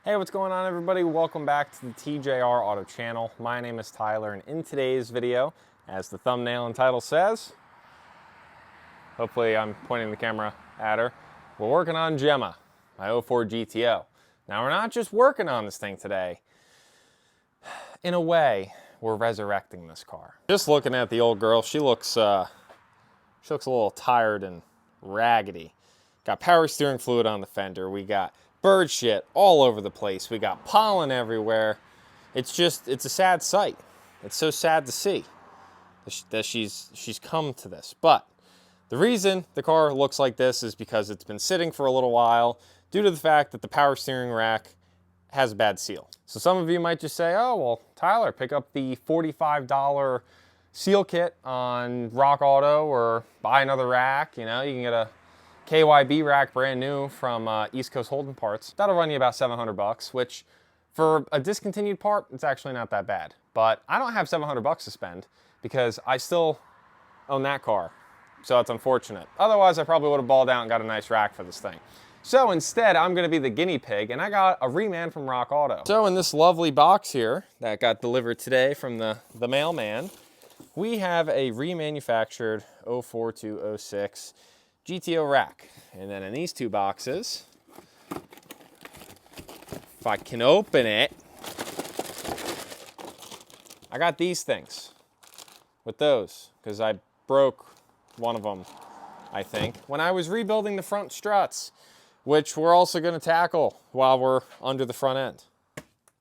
Hey, what's going on, everybody? Welcome back to the TJR Auto channel. My name is Tyler, and in today's video, as the thumbnail and title says, hopefully I'm pointing the camera at her, we're working on Gemma, my 04 GTO. Now, we're not just working on this thing today. In a way, we're resurrecting this car. Just looking at the old girl, she looks a little tired and raggedy. Got power steering fluid on the fender. We got bird shit all over the place. We got pollen everywhere. It's a sad sight. It's so sad to see that she's come to this. But the reason the car looks like this is because it's been sitting for a little while due to the fact that the power steering rack has a bad seal. So some of you might just say, oh, well, Tyler, pick up the $45 seal kit on Rock Auto or buy another rack. You know, you can get a KYB rack brand new from East Coast Holden Parts. That'll run you about 700 bucks, which for a discontinued part, it's actually not that bad. But I don't have 700 bucks to spend because I still own that car. So it's unfortunate. Otherwise, I probably would have balled out and got a nice rack for this thing. So instead, I'm gonna be the guinea pig, and I got a reman from Rock Auto. So in this lovely box here that got delivered today from the mailman, we have a remanufactured 04 to 06 GTO rack. And then in these two boxes, if I can open it, I got these things with those because I broke one of them, I think, when I was rebuilding the front struts, which we're also going to tackle while we're under the front end.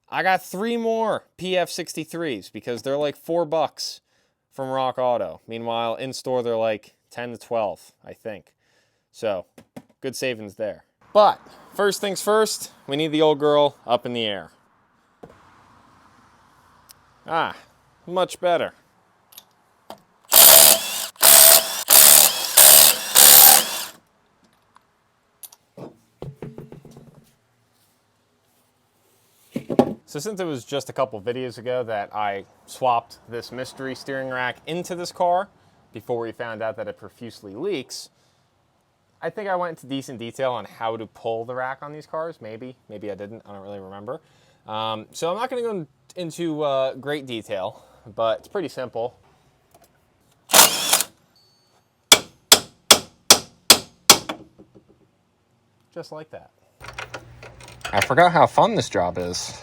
I got 3 more PF63s because they're like $4 from Rock Auto. Meanwhile, in store, they're like 10 to 12, I think. So, good savings there. But, first things first, we need the old girl up in the air. Ah, much better. So since it was just a couple videos ago that I swapped this mystery steering rack into this car before we found out that it profusely leaks, I think I went into decent detail on how to pull the rack on these cars. Maybe I didn't. I don't really remember. So I'm not going to go into great detail, but it's pretty simple. Just like that. I forgot how fun this job is.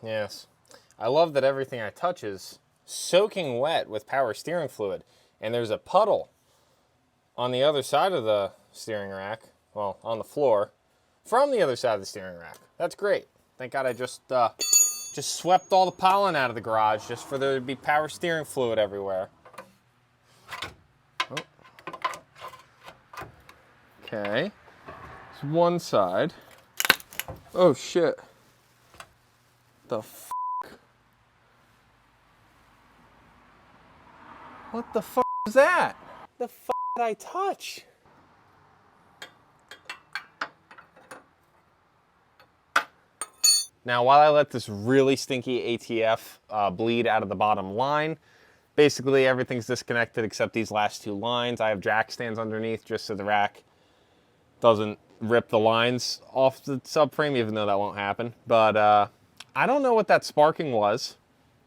Yes. I love that everything I touch is soaking wet with power steering fluid. And there's a puddle on the other side of the steering rack, well, on the floor, from the other side of the steering rack. That's great. Thank God I just swept all the pollen out of the garage just for there to be power steering fluid everywhere. Oh. Okay. It's one side. Oh, shit. The f***? What the f*** is that? The f*** did I touch? Now, while I let this really stinky ATF bleed out of the bottom line, basically everything's disconnected except these last 2 lines. I have jack stands underneath just so the rack doesn't rip the lines off the subframe, even though that won't happen. But I don't know what that sparking was.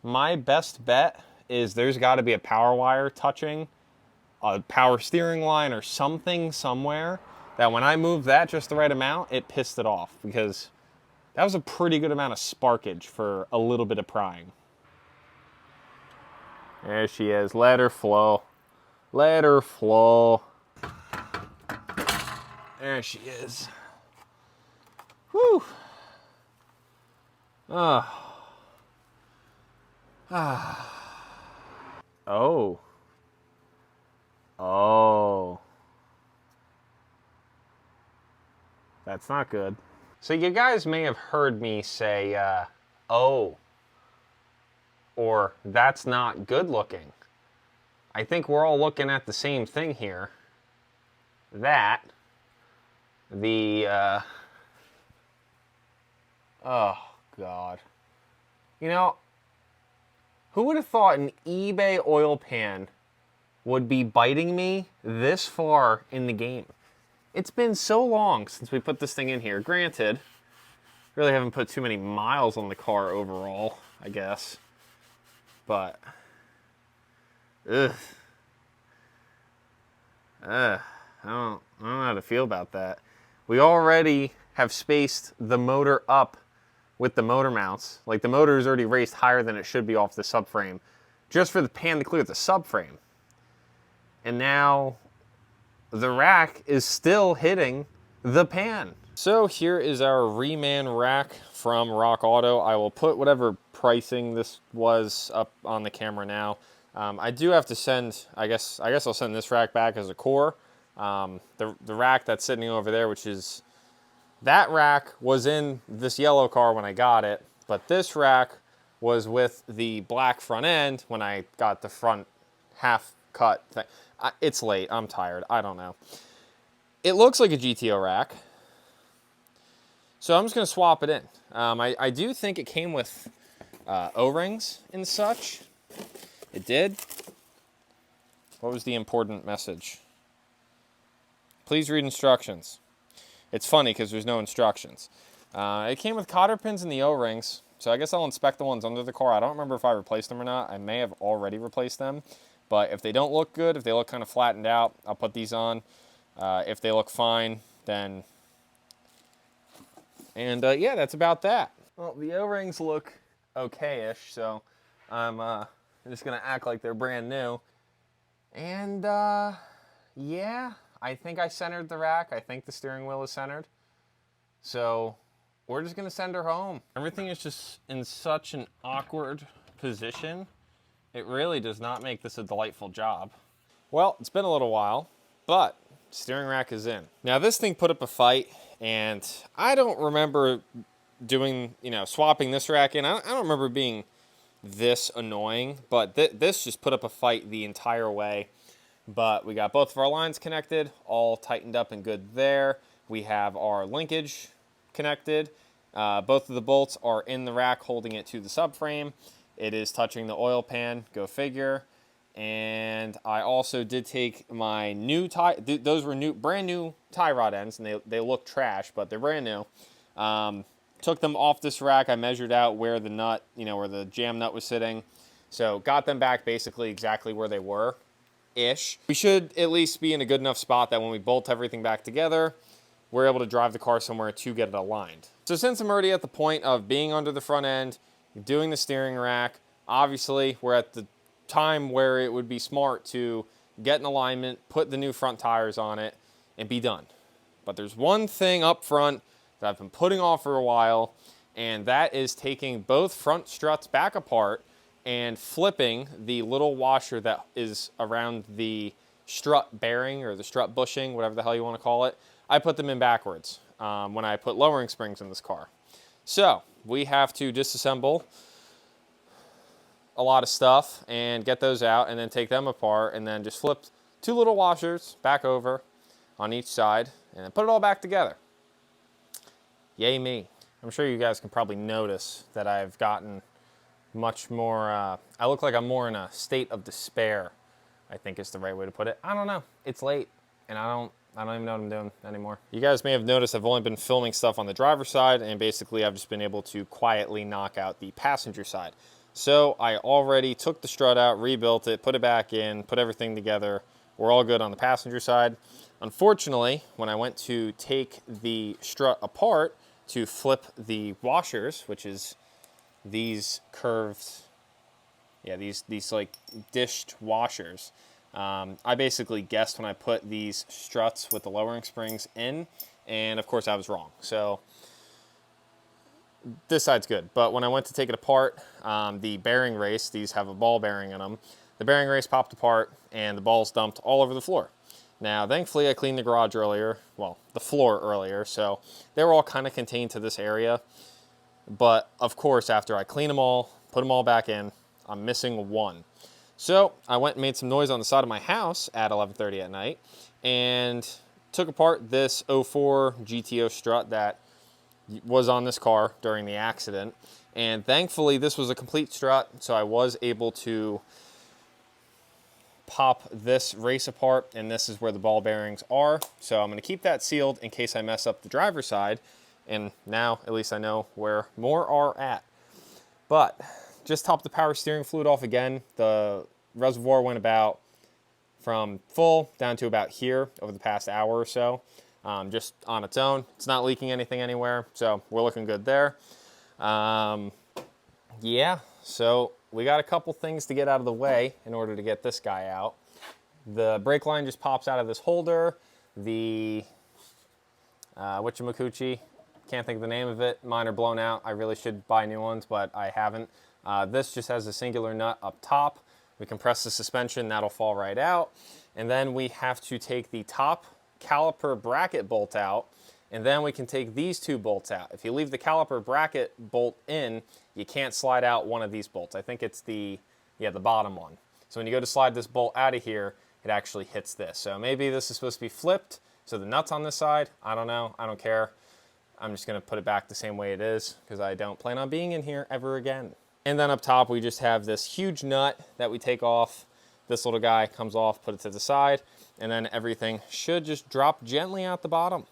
My best bet is there's got to be a power wire touching a power steering line or something somewhere that when I moved that just the right amount, it pissed it off, because that was a pretty good amount of sparkage for a little bit of prying. There she is. Let her flow. Let her flow. There she is. Whew. Oh. Oh. Oh. That's not good. So you guys may have heard me say, oh, or that's not good looking. I think we're all looking at the same thing here. That, oh God. You know, Who would have thought an eBay oil pan would be biting me this far in the game? It's been so long since we put this thing in here. Granted, really haven't put too many miles on the car overall, I guess. But, ugh. I don't know how to feel about that. We already have spaced the motor up with the motor mounts. Like, the motor is already raised higher than it should be off the subframe, just for the pan to clear the subframe. And now the rack is still hitting the pan. So here is our reman rack from Rock Auto. I will put whatever pricing this was up on the camera now. I do have to send, I guess I'll send this rack back as a core. The rack that's sitting over there, which is, that rack was in this yellow car when I got it, but this rack was with the black front end when I got the front half cut thing. It's late, I'm tired, I don't know. It looks like a GTO rack, so I'm just gonna swap it in. I do think it came with O-rings and such. It did. What was the important message? Please read instructions. It's funny because there's no instructions. It came with cotter pins and the O-rings, so I guess I'll inspect the ones under the car. I don't remember if I replaced them or not. I may have already replaced them, but if they don't look good, if they look kind of flattened out, I'll put these on. If they look fine, then... And yeah, that's about that. Well, the O-rings look okay-ish, so I'm just gonna act like they're brand new. And yeah, I think I centered the rack. I think the steering wheel is centered. So we're just gonna send her home. Everything is just in such an awkward position. It really does not make this a delightful job. Well, it's been a little while, but steering rack is in. Now this thing put up a fight, and I don't remember doing, swapping this rack in. I don't remember being this annoying, but this just put up a fight the entire way. But we got both of our lines connected, all tightened up and good there. We have our linkage connected. Both of the bolts are in the rack holding it to the subframe. It is touching the oil pan, go figure. And I also did take my new tie, those were brand new tie rod ends, and they look trash, but they're brand new. Took them off this rack. I measured out where the nut, where the jam nut was sitting. So got them back basically exactly where they were-ish. We should at least be in a good enough spot that when we bolt everything back together, we're able to drive the car somewhere to get it aligned. So since I'm already at the point of being under the front end, doing the steering rack, obviously we're at the time where it would be smart to get an alignment, put the new front tires on it, and be done. But there's one thing up front that I've been putting off for a while, and that is taking both front struts back apart and flipping the little washer that is around the strut bearing or the strut bushing, whatever the hell you want to call it. I put them in backwards when I put lowering springs in this car. So we have to disassemble a lot of stuff and get those out and then take them apart and then just flip two little washers back over on each side and then put it all back together. Yay me. I'm sure you guys can probably notice that I've gotten much more, I look like I'm more in a state of despair, I think is the right way to put it. I don't know. It's late, and I don't even know what I'm doing anymore. You guys may have noticed I've only been filming stuff on the driver's side, and basically I've just been able to quietly knock out the passenger side. So I already took the strut out, rebuilt it, put it back in, put everything together. We're all good on the passenger side. Unfortunately, when I went to take the strut apart to flip the washers, which is these curved, yeah, these like dished washers, I basically guessed when I put these struts with the lowering springs in, and of course I was wrong. So this side's good, but when I went to take it apart, the bearing race, these have a ball bearing in them, the bearing race popped apart and the balls dumped all over the floor. Now, thankfully, I cleaned the garage earlier, well, the floor earlier, so they were all kind of contained to this area. But, of course, after I clean them all, put them all back in, I'm missing one. So, I went and made some noise on the side of my house at 11:30 at night and took apart this 04 GTO strut that was on this car during the accident And thankfully, this was a complete strut, so I was able to pop this race apart, and this is where the ball bearings are. So I'm going to keep that sealed in case I mess up the driver's side, and now at least I know where more are at. But just top the power steering fluid off again. The reservoir went about from full down to about here over the past hour or so, just on its own. It's not leaking anything anywhere, so we're looking good there. Yeah, so we got a couple things to get out of the way in order to get this guy out. The brake line just pops out of this holder. The whatchamacoochie, can't think of the name of it. Mine are blown out. I really should buy new ones, but I haven't. This just has a singular nut up top. We compress the suspension, that'll fall right out. And then we have to take the top caliper bracket bolt out, and then we can take these two bolts out. If you leave the caliper bracket bolt in, you can't slide out one of these bolts. I think it's the bottom one. So when you go to slide this bolt out of here, it actually hits this. So maybe this is supposed to be flipped, so the nut's on this side. I don't know, I don't care. I'm just gonna put it back the same way it is because I don't plan on being in here ever again. And then up top, we just have this huge nut that we take off. This little guy comes off, put it to the side, and then everything should just drop gently out the bottom.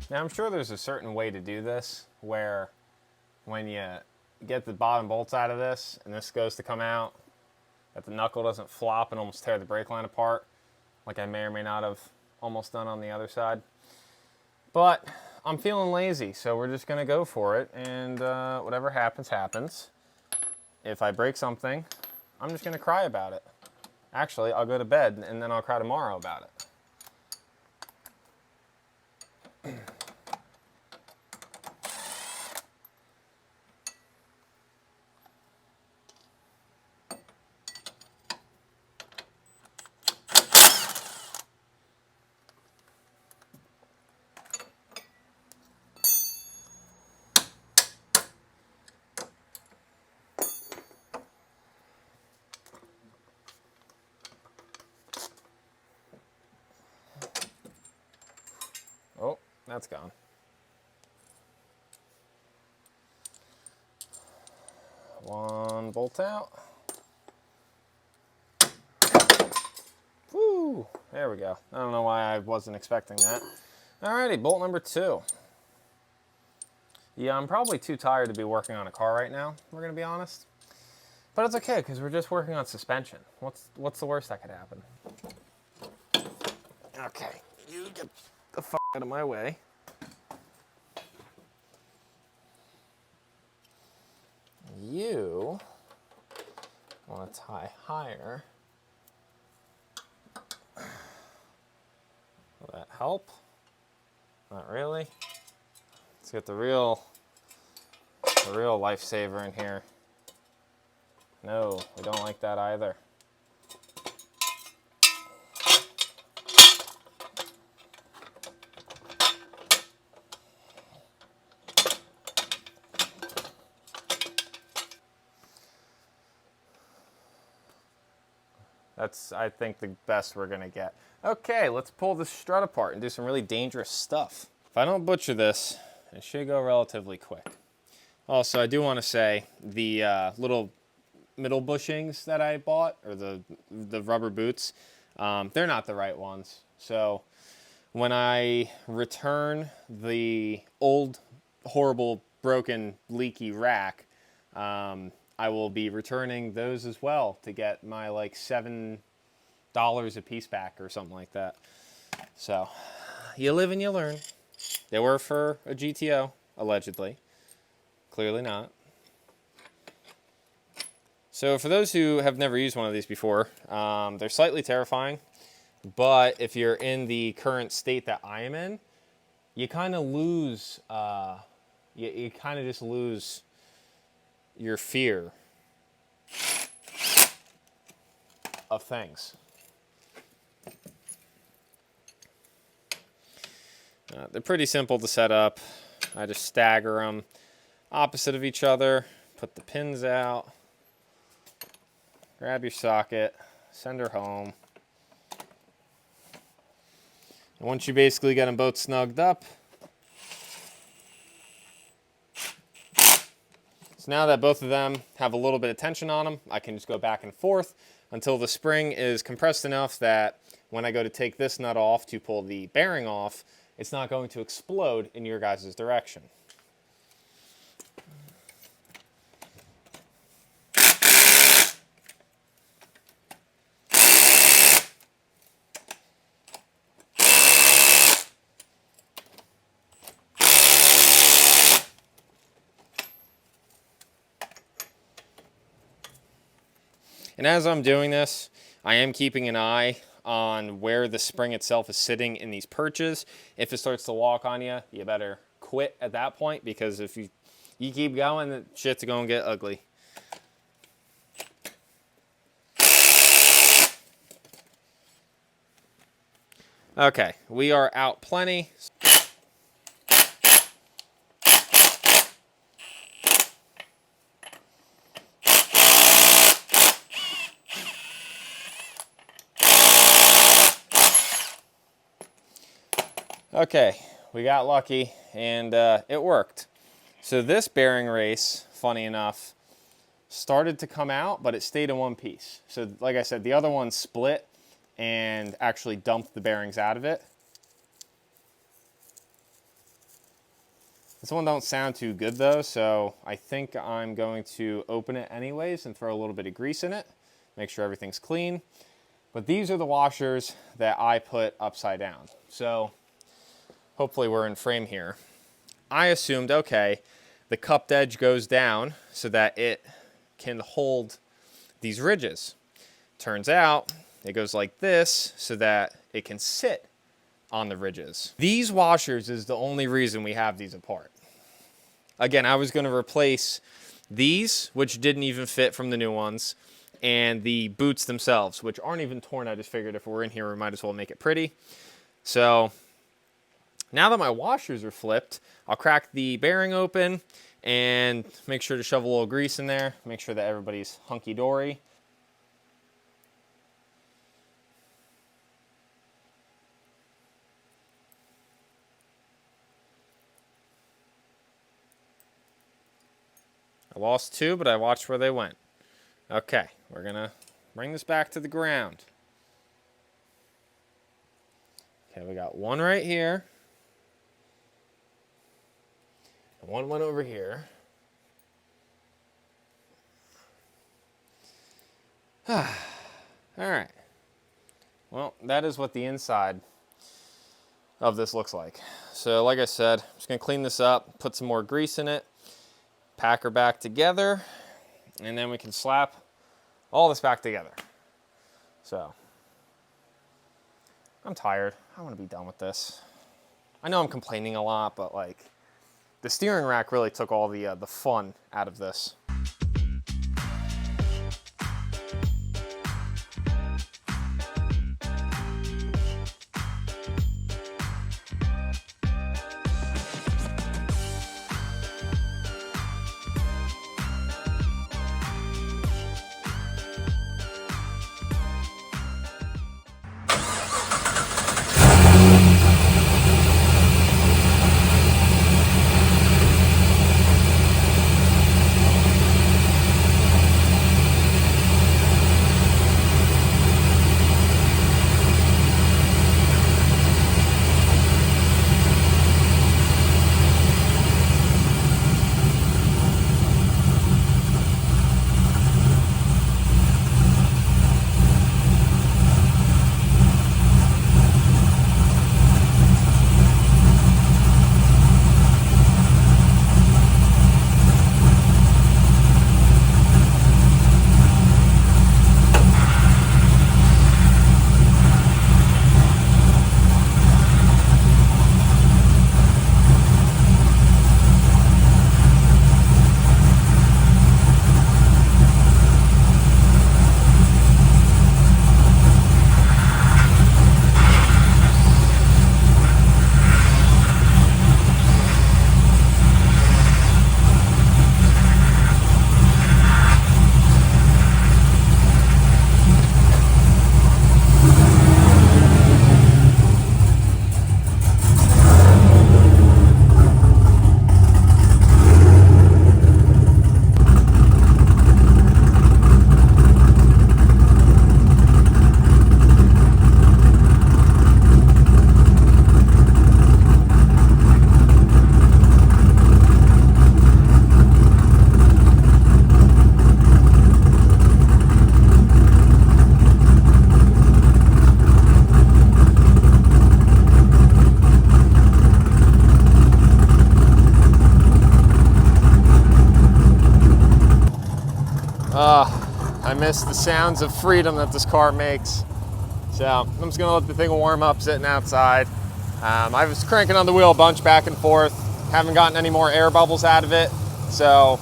Now, I'm sure there's a certain way to do this where when you get the bottom bolts out of this and this goes to come out, that the knuckle doesn't flop and almost tear the brake line apart, like I may or may not have almost done on the other side. But I'm feeling lazy, so we're just gonna go for it, and whatever happens, happens. If I break something, I'm just gonna cry about it. Actually, I'll go to bed and then I'll cry tomorrow about it. Oh, that's gone. One bolt out. Woo! There we go. I don't know why I wasn't expecting that. Alrighty, bolt number 2. Yeah, I'm probably too tired to be working on a car right now, we're gonna be honest. But it's okay, because we're just working on suspension. What's the worst that could happen? Okay, you get the fuck out of my way. You want to tie higher. Will that help? Not really. Let's get the real lifesaver in here. No, we don't like that either. That's, I think, the best we're gonna get. Okay, let's pull this strut apart and do some really dangerous stuff. If I don't butcher this, it should go relatively quick. Also, I do want to say the little middle bushings that I bought, or the rubber boots, they're not the right ones. So when I return the old, horrible, broken, leaky rack, I will be returning those as well to get my like $7 a piece back or something like that. So you live and you learn. They were for a GTO, allegedly. Clearly not. So for those who have never used one of these before, they're slightly terrifying, but if you're in the current state that I am in, you kind of lose, you kind of just lose your fear of things. They're pretty simple to set up. I just stagger them opposite of each other, put the pins out, grab your socket, send her home. And once you basically get them both snugged up, so now that both of them have a little bit of tension on them, I can just go back and forth until the spring is compressed enough that when I go to take this nut off to pull the bearing off, it's not going to explode in your guys' direction. And as I'm doing this, I am keeping an eye on where the spring itself is sitting in these perches. If it starts to walk on you, you better quit at that point, because if you keep going, the shit's going to get ugly. Okay, we are out plenty. Okay, we got lucky and it worked. So this bearing race, funny enough, started to come out, but it stayed in one piece. So like I said, the other one split and actually dumped the bearings out of it. This one don't sound too good though, so I think I'm going to open it anyways and throw a little bit of grease in it, make sure everything's clean. But these are the washers that I put upside down. So hopefully we're in frame here. I assumed, okay, the cupped edge goes down so that it can hold these ridges. Turns out it goes like this so that it can sit on the ridges. These washers is the only reason we have these apart. Again, I was going to replace these, which didn't even fit from the new ones, and the boots themselves, which aren't even torn. I just figured if we're in here, we might as well make it pretty. So now that my washers are flipped, I'll crack the bearing open and make sure to shove a little grease in there, make sure that everybody's hunky-dory. I lost two, but I watched where they went. Okay, we're gonna bring this back to the ground. Okay, we got one right here. And one went over here. All right. Well, that is what the inside of this looks like. So like I said, I'm just gonna clean this up, put some more grease in it, pack her back together, and then we can slap all this back together. So I'm tired. I want to be done with this. I know I'm complaining a lot, but like the steering rack really took all the fun out of this. miss the sounds of freedom that this car makes. So I'm just gonna let the thing warm up sitting outside. I was cranking on the wheel a bunch back and forth. Haven't gotten any more air bubbles out of it. So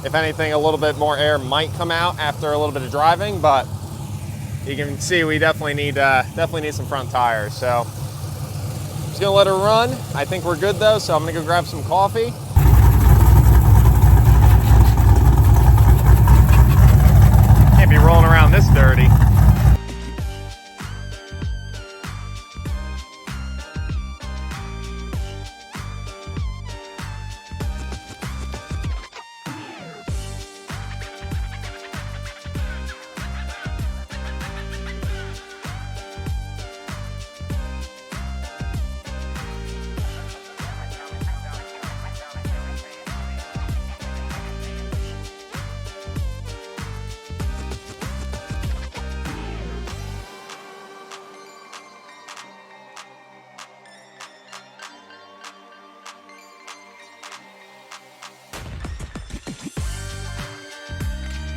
if anything, a little bit more air might come out after a little bit of driving, but you can see we definitely need some front tires. So just gonna let her run. I think we're good though, so I'm gonna go grab some coffee. Can't be rolling around this dirty.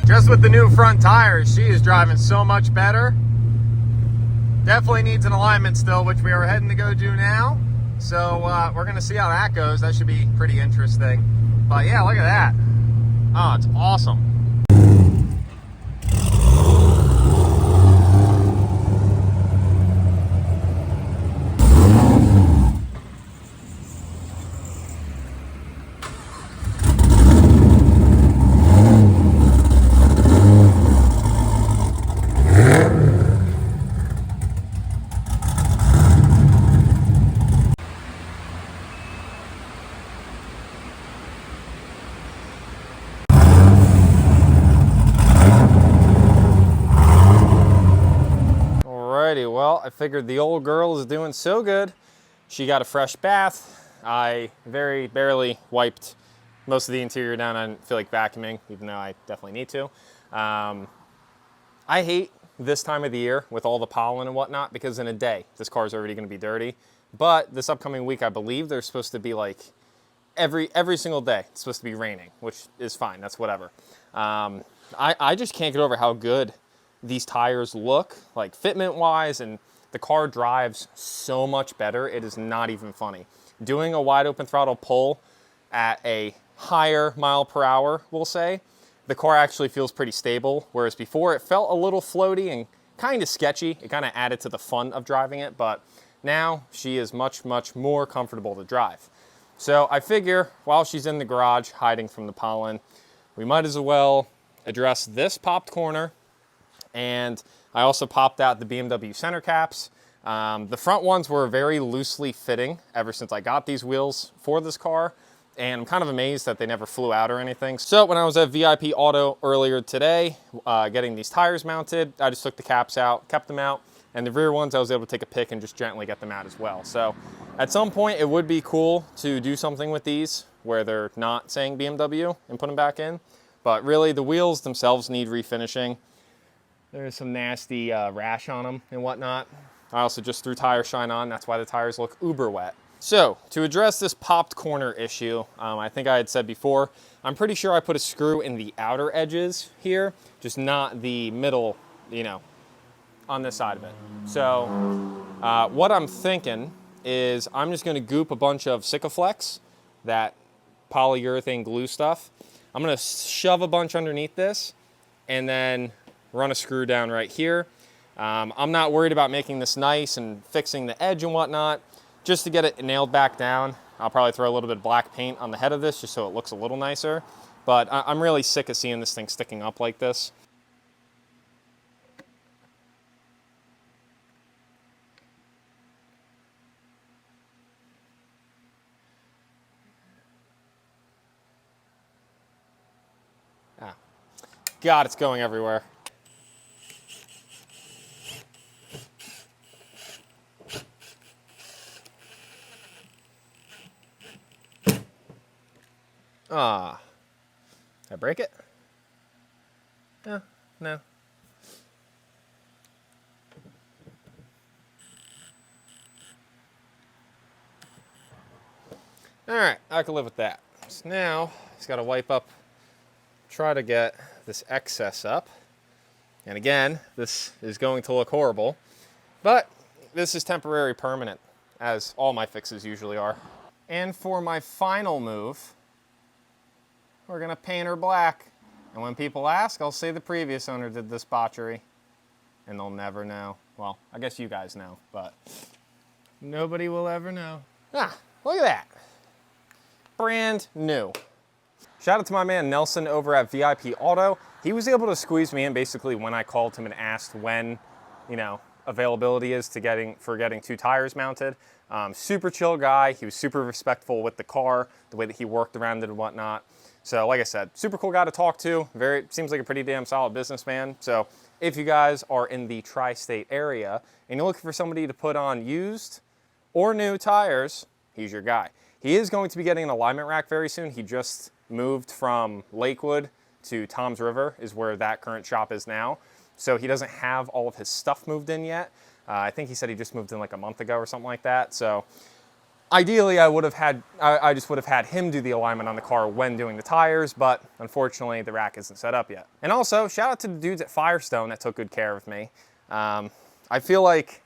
Just with the new front tires, she is driving so much better. Definitely needs an alignment still, which we are heading to go do now. So we're gonna see how that goes. That should be pretty interesting. But yeah, look at that. Oh, it's awesome. Alrighty, well, I figured the old girl is doing so good. She got a fresh bath. I very barely wiped most of the interior down. I didn't feel like vacuuming, even though I definitely need to. I hate this time of the year with all the pollen and whatnot, because in a day, this car is already going to be dirty. But this upcoming week, I believe there's supposed to be like every single day, it's supposed to be raining, which is fine. That's whatever. I just can't get over how good these tires look, like fitment wise, and the car drives so much better. It is not even funny. Doing a wide open throttle pull at a higher mile per hour, we'll say, the car actually feels pretty stable, whereas before it felt a little floaty and kind of sketchy. It kind of added to the fun of driving it, but now she is much, much more comfortable to drive. So I figure while she's in the garage hiding from the pollen, we might as well address this popped corner. And I also popped out the BMW center caps. The front ones were very loosely fitting ever since I got these wheels for this car. And I'm kind of amazed that they never flew out or anything. So when I was at VIP Auto earlier today, getting these tires mounted, I just took the caps out, kept them out. And the rear ones, I was able to take a pick and just gently get them out as well. So at some point, it would be cool to do something with these where they're not saying BMW and put them back in. But really, the wheels themselves need refinishing. There's some nasty rash on them and whatnot. I also just threw tire shine on. That's why the tires look uber wet. So to address this popped corner issue, I think I had said before, I'm pretty sure I put a screw in the outer edges here, just not the middle, you know, on this side of it. So what I'm thinking is I'm just gonna goop a bunch of Sikaflex, that polyurethane glue stuff. I'm gonna shove a bunch underneath this and then run a screw down right here. I'm not worried about making this nice and fixing the edge and whatnot. Just to get it nailed back down, I'll probably throw a little bit of black paint on the head of this just so it looks a little nicer. But I'm really sick of seeing this thing sticking up like this. Ah. God, it's going everywhere. Ah, did I break it? No, no. All right, I can live with that. So now, just gotta wipe up, try to get this excess up. And again, this is going to look horrible, but this is temporary permanent, as all my fixes usually are. And for my final move, we're gonna paint her black. And when people ask, I'll say the previous owner did this botchery. And they'll never know. Well, I guess you guys know, but nobody will ever know. Ah, look at that. Brand new. Shout out to my man Nelson over at VIP Auto. He was able to squeeze me in basically when I called him and asked when, you know, availability is to getting 2 tires mounted. Super chill guy. He was super respectful with the car, the way that he worked around it and whatnot. So like I said, super cool guy to talk to. Seems like a pretty damn solid businessman. So if you guys are in the tri-state area and you're looking for somebody to put on used or new tires, he's your guy. He is going to be getting an alignment rack very soon. He just moved from Lakewood to Toms River is where that current shop is now. So he doesn't have all of his stuff moved in yet. I think he said he just moved in like a month ago or something like that. So ideally I just would have had him do the alignment on the car when doing the tires, but unfortunately the rack isn't set up yet. And also shout out to the dudes at Firestone that took good care of me. I feel like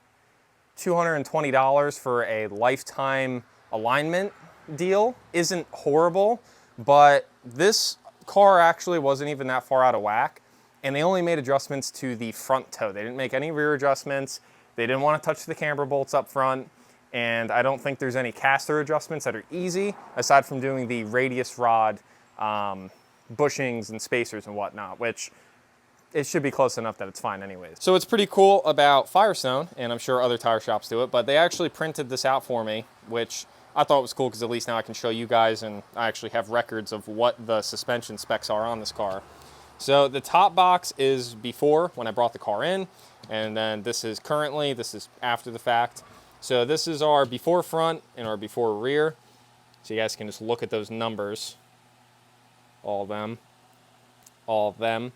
$220 for a lifetime alignment deal isn't horrible, but this car actually wasn't even that far out of whack, and they only made adjustments to the front toe. They didn't make any rear adjustments. They didn't want to touch the camber bolts up front, and I don't think there's any caster adjustments that are easy, aside from doing the radius rod bushings and spacers and whatnot, which it should be close enough that it's fine anyways. So what's pretty cool about Firestone, and I'm sure other tire shops do it, but they actually printed this out for me, which I thought was cool because at least now I can show you guys and I actually have records of what the suspension specs are on this car. So the top box is before, when I brought the car in, and then this is currently, this is after the fact. So this is our before front and our before rear. So you guys can just look at those numbers, all of them,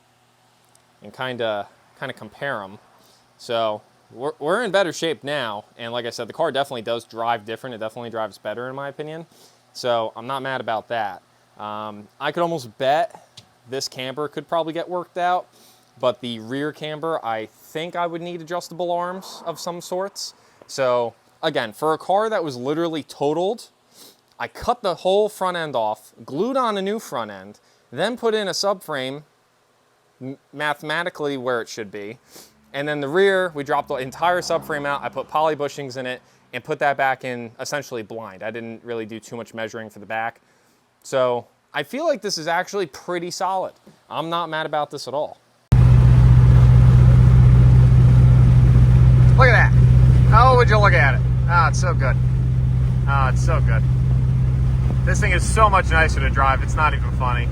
and kind of compare them. So we're in better shape now, and like I said, the car definitely does drive different. It definitely drives better in my opinion, so I'm not mad about that. I could almost bet this camber could probably get worked out, but the rear camber, I think I would need adjustable arms of some sorts. So again, for a car that was literally totaled, I cut the whole front end off, glued on a new front end, then put in a subframe mathematically where it should be. And then the rear, we dropped the entire subframe out. I put poly bushings in it and put that back in essentially blind. I didn't really do too much measuring for the back. So I feel like this is actually pretty solid. I'm not mad about this at all. Look at that. How would you look at it? Oh, it's so good. Oh, it's so good. This thing is so much nicer to drive. It's not even funny.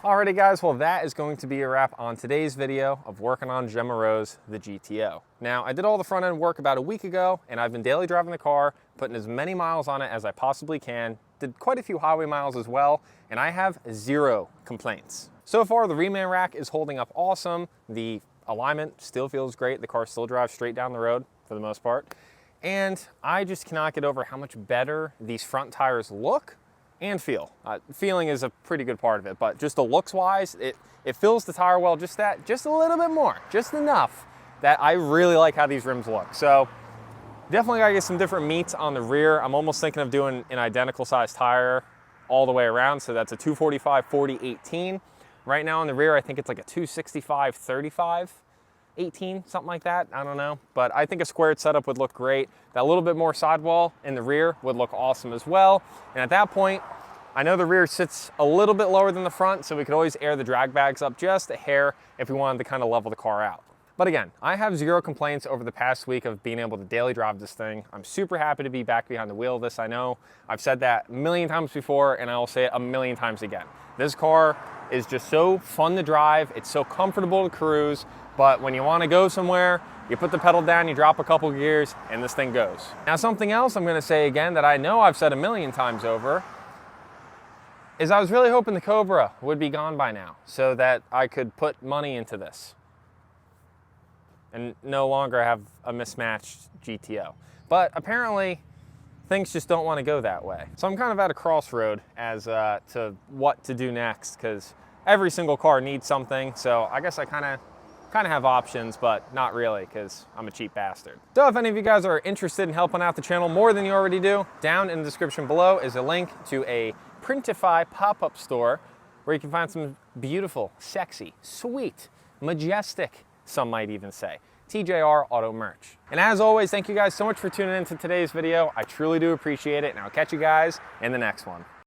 Alrighty guys, well that is going to be a wrap on today's video of working on Gemma the GTO. Now I did all the front end work about a week ago and I've been daily driving the car, putting as many miles on it as I possibly can, did quite a few highway miles as well, and I have 0 complaints. So far the reman rack is holding up awesome, the alignment still feels great, the car still drives straight down the road for the most part, and I just cannot get over how much better these front tires look and feel. Feeling is a pretty good part of it, but just the looks wise, it fills the tire well just a little bit more, just enough that I really like how these rims look. So definitely gotta get some different meats on the rear. I'm almost thinking of doing an identical size tire all the way around. So that's a 245 40 18. Right now on the rear, I think it's like a 265 35 18, something like that. I don't know, but I think a squared setup would look great. That little bit more sidewall in the rear would look awesome as well. And at that point, I know the rear sits a little bit lower than the front, so we could always air the drag bags up just a hair if we wanted to kind of level the car out. But again, I have 0 complaints over the past week of being able to daily drive this thing. I'm super happy to be back behind the wheel of this. I know I've said that a million times before, and I will say it a million times again. This car is just so fun to drive. It's so comfortable to cruise, but when you want to go somewhere, you put the pedal down, you drop a couple gears, and this thing goes. Now something else I'm going to say again that I know I've said a million times over, is I was really hoping the Cobra would be gone by now so that I could put money into this and no longer have a mismatched GTO. But apparently things just don't want to go that way. So I'm kind of at a crossroad as to what to do next, because every single car needs something. So I guess I kind of have options, but not really, because I'm a cheap bastard. So if any of you guys are interested in helping out the channel more than you already do, down in the description below is a link to a Printify pop-up store where you can find some beautiful, sexy, sweet, majestic, some might even say, TJR auto merch. And as always, thank you guys so much for tuning in to today's video. I truly do appreciate it, and I'll catch you guys in the next one.